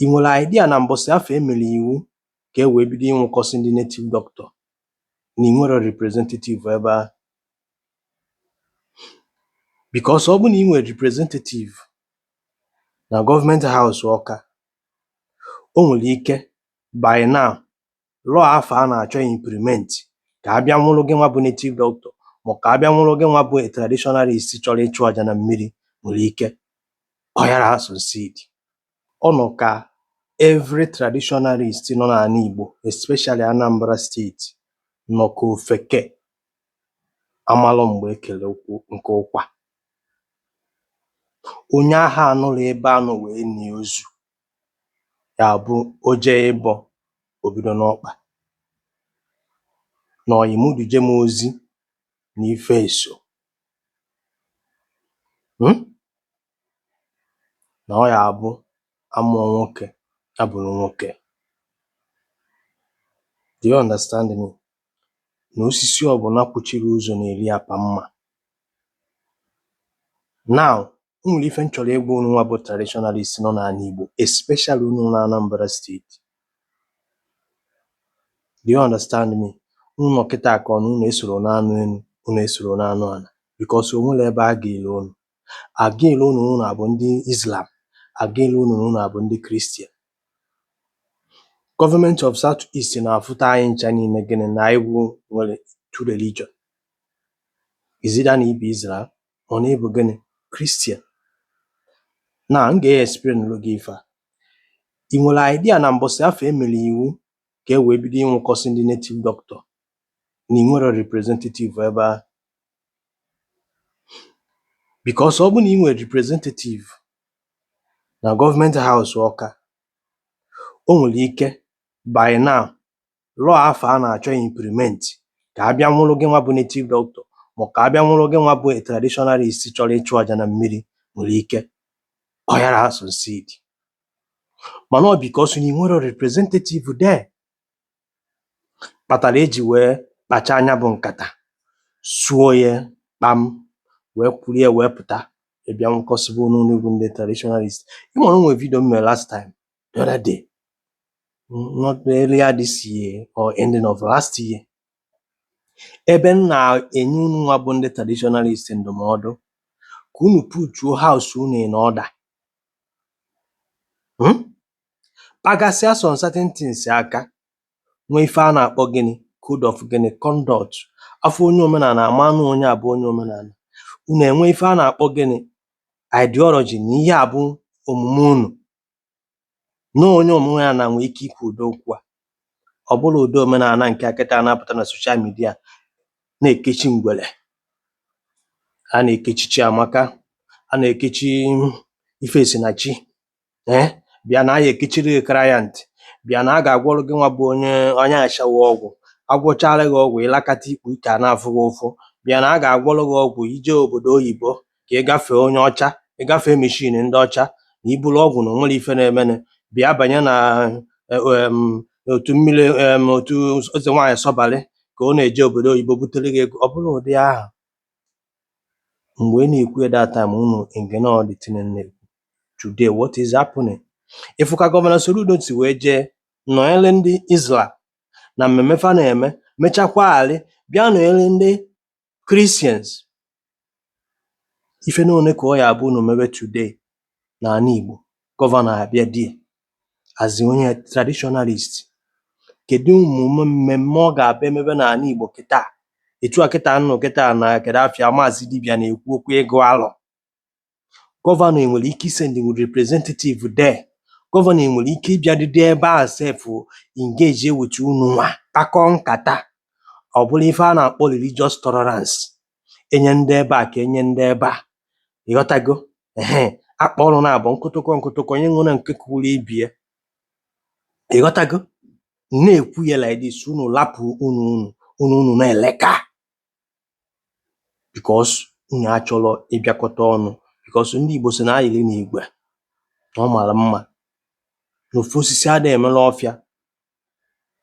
ị nwere idea na mbọsị afọ emere iwu ka e wee bido ịnwụkọsị ndị native doctor na ị nwere representative ebe a? Because ọ bụ na ị nwere representative na gọọmenti haus Ọka, o nwere ike by now lụọ afọ a na-achọ implement ka a bịa nwụrụ gị nwa bụ native doctor ma ka a bịa nwụrụ gị nwa bụ traditionalist chọrọ ịchụ aja na mmiri, nwere ike ọ yara succeed. Ọ nọ ka every traditionalist nọ n'ala Igbo, especially Anambra steeti, nọ ka ofeke amalụ mgbe ekele nke ụkwa. Onye agha anụrụ ebe anọ wee nie ozu ya bụ o jee ịbọ obido n'ọkpa na oyimuduje m ozi na ife eso na ọ ya abụ amụọ nwoke abụrụ nwoke. Do you understand me? Na osisi ọbụla kpuchiri ụzọ na-eri apa mma. Now, o nwere ife m chọrọ ịgwa unu nwa bụ traditionalist nọ n'ala Igbo, especially unu na Anambra steeti. Do you understand me? Unu nọ kịta ka ọ na unu esoro n'anụ enu, unu esoro n'anụ ala, because o nwere ebe a ga-ele unu. A ga-ele unu abụ ndị Islam, a ga-ele unu abụ ndị Christian. Government of South East na-afụta anyị ncha niile gịnị na anyị nwere two religion. Is it na ibu Israel ọ na ịbụ gịnị Christian? Na m ga-explain gị ife a. Ị nwere idea na mbọsị afọ emere iwu ka e wee bido ịnwụkọsị ndị native doctor na ị nwere representative ebe a? Because ọ bụ na ị nwere representative na gọọmenti haus Ọka, o nwere ike by now lụọ afọ a na-achọ implement ka a bịa nwụrụ gị nwa bụ native doctor ma ka a bịa nwụrụ gị nwa bụ traditionalist chọrọ ịchụ aja na mmiri, nwere ike ọ yara succeed. Mana ọ because na ị nwere representative there kpatara eji wee kpacha anya bụ nkata suo ya kpam wee kwurie wee pụta ịbịa nwụkọsịbụ n'ugwu ndị traditionalist. Ị nwere onwe video m mere last time, the other day, not earlier this year or ending of last year, ebe m na-enye unu nwa bụ ndị traditionalist ndụmọdụ ka unu putuo house unu in order, pagasịa some certain things aka, nwee ife a na-akpọ gịnị code of gịnị conduct. Afọ onye omenala amanụ onye abụ onye omenala. Unu enwe ife a na-akpọ gịnị ideology na ihe abụ omume unu na onye omenala nwee ike ikwu udo okwu a. Ọ bụrụ udo omenala nke akịta na-apụta na social media na-ekechi ngwele, a na-ekechi Chiamaka, a na-ekechi Ifesinachi, bịa na ya ekechiri client, bịa na a ga-agwọrụ gị nwa bụ onye achawa ọgwụ, agwọchara gị ọgwụ ịlakata ikpu ike a na-afụghị ụfụ, bịa na a ga-agwọrụ gị ọgwụ ije obodo oyibo ka ịgafee onye ọcha, ịgafee meshin ndị ọcha na iburu ọgwụ na onwere ife na-emene, bịa banye na otu mmiri otu eze nwaanyị Sọbalị ka ọ na-eje obodo oyibo butere gị ego. Ọ bụrụ ụdị ahụ mgbe ị na-ekwu that time unu ignore the thing na-ekwu. Today what is happening? Ịfụka Gọvanọ Soludo si wee jee nọnyere ndị Islam na mmemme fa na-eme, mechakwagharị bịa nọnyere ndị Christians. Ife na one ka ọ ya abụ unu mebe today n'ala Igbo, gọvanọ abịa die as onye traditionalist. Kedu mmemme ọ ga-abịa emebe n'ala Igbo kịta? Etu a kịta nnụ kịta na kedu afịa Maazị Dibia na-ekwu okwu ịgụ alọ. Gọvanọ enwere ike isend representative there. Gọvanọ enwere ike ịbịa dịdị ebe a sef engage with unu nwa kpakọ nkata. Ọ bụrụ ife a na-akpọ religious tolerance, enye ndị ebe a ka enye ndị ebe a. Ịghọtago? Akpa ọrụ na-abụ nkụtụkọ onye nwere nke kwuru ibie. Ịghọtago? Na-ekwu ya like this, unu lapụ unu na-eleka because unu achọrọ ịbịakọta ọnụ, because ndị Igbo si na ayịrị na igwe ọ mara mma, na ofu osisi ada emela ọfịa,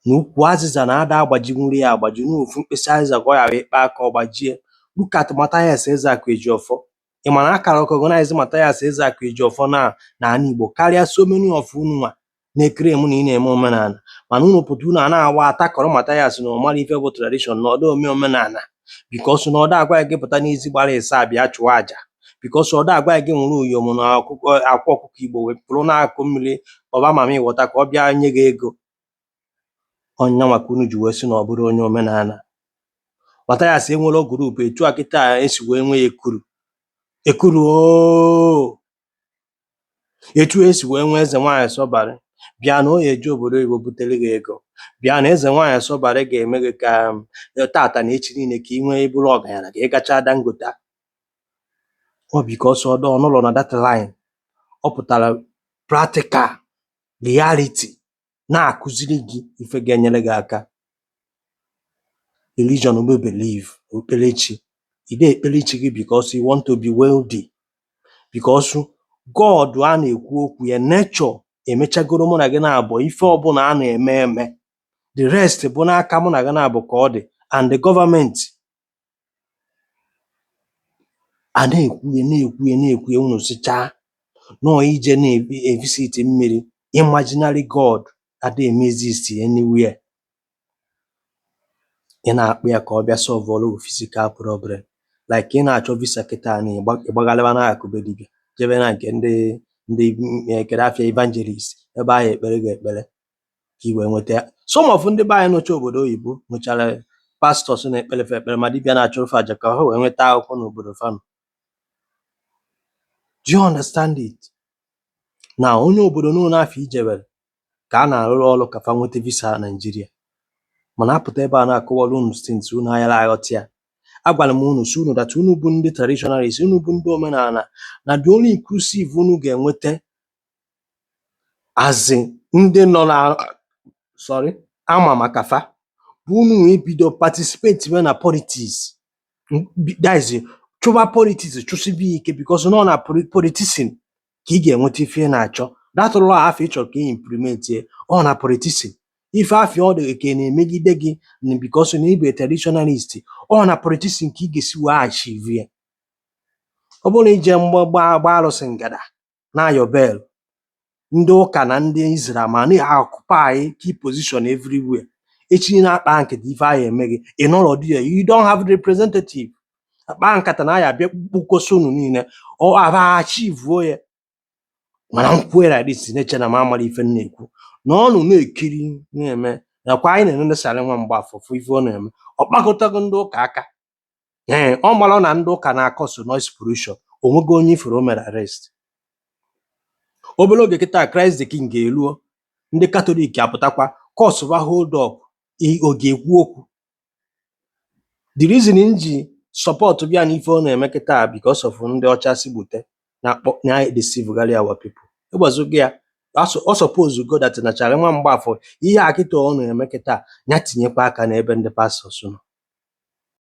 na ukwu azịza na ada agbajinwuri ya agbaji, na ofu mkpịsị azịza ka ọ ghara ịkpa aka ọ gbajie. Look at Mathias Ezeaku Ejiofor. Ị ma na akara recognize Mathias Ezeaku Ejiofor na n'ala Igbo karịa so many of unu nwa. na-ekiri mụ na ị na-eme omenala, mana unu pụta unu a na-awa atakọrọ Mathias na ọmara ife bụ tradishọn na ọdọ ome omenala bikos na ọdọ agwa gị pụta n'ezi gbara ịsa bịa chụọ aja bikos ọdọ agwa gị nwere uyom na akwa ọkụkọ Igbo wepụrụ na-akụ mmiri ọba mama ịghọta ka ọ bịa nye gị ego. Ọnya maka unu ji wee sị na ọ bụrụ onye omenala. Mathias enwere grupu etu a kịta esi wee nwee ekuru etu esi wee nwee eze nwaanyị Sọbarị bịa na o eji obodo Igbo butere gị ego, bịa na eze nwaanyị Sọbarị ga-eme gị ka tata na echi niile ka ị nwee bụrụ ọgaranya ka ị gacha Dangote. Ọ bikos ọdọ ọnụlọ na that line ọ pụtara practical reality na-akụziri gị ife ga-enyere gị aka. Religion we believe okpukperechi ị na-ekperechi gị bikos you want to be wealthy, bikos God a na-ekwu okwu ya nature emechagoro mụ na gị na-abụ ife ọbụla a na-eme eme, the rest bụ n'aka mụ na gị na-abụ ka ọ dị and the government a na-ekwuye unu sichaa nọọ ije na-evisit mmiri imaginary God ada eme exist anywhere. Ị na-akpụ ya ka ọ bịa solve physical problem like ị na-achọ visa kịta na ịgbaghalịba n'akụbe dibịa jebe na nke ndị kere afịa evangelist ebe ahụ ekpere gị ekpere ka i wee nweta ya. Some of ndị be anyị nọcha obodo oyibo nwechara pastọs na-ekperefe ekpere ma dibịa na-achụrụfe aja ka ha wee nweta akwụkwọ n'obodo fanụ. Do you understand it? Na onye obodo n'ụlọ afọ ijebere ka a na-arụrụ ọrụ ka fa nweta visa na Naịjirịa, mana apụta ebe a na-akọwara unu stint unu anyara aghọta ya. Agwara m unu si unu that unu bụ ndị traditionalist, unu bụ ndị omenala na the only inclusive unu ga-enweta as ndị nọ na ama maka fa bụ unu ebido participate na politics. That is chụba politics chụsibi ike bikos nọ na politician ka ị ga-enweta ife na-achọ. That law afọ ịchọrọ ka ị implement ọ na politician. Ife afịa ọ dị ka na-emegide gị bikos na ịbụ traditionalist ọ na politician ka ị ga-esi wee achieve ya. Ọ bụrụ na ije gba arụsị ngada na ayọbel ndị ụka na ndị Izrel ma na-occupy key position everywhere, echi na-akpa nkata ife ahụ eme gị ị nọrọ dị ya, you don't have representative. Akpa nkata na ya abịa kpụkọsị unu niile ọ aba achieve ya. Mana nkwuera dis na-eche na m amara ife na-ekwu na ọnụ na-ekiri na-eme nakwa anyị na-enenesarị nwa Mgbafọ fụ ife ọ na-eme ọ kpakọtago ndị ụka aka ọ mara na ndị ụka na-akọsụ noise pollution onwego onye ifere o mere arrest. Obere oge kịta Christ the King ga-eruo ndị Katọlik apụtakwa kọsụba hold up ọ ga-ekwu okwu. The reason nji support bịa na ife ọ na-eme kịta because of ndị ọcha si gbute na deceive our people. Ịgbazugo ya ọ suppose go that nachara nwa Mgbafọ ihe a kịta ọ na-eme kịta ya tinyekwa aka n'ebe ndị pastọs nọ.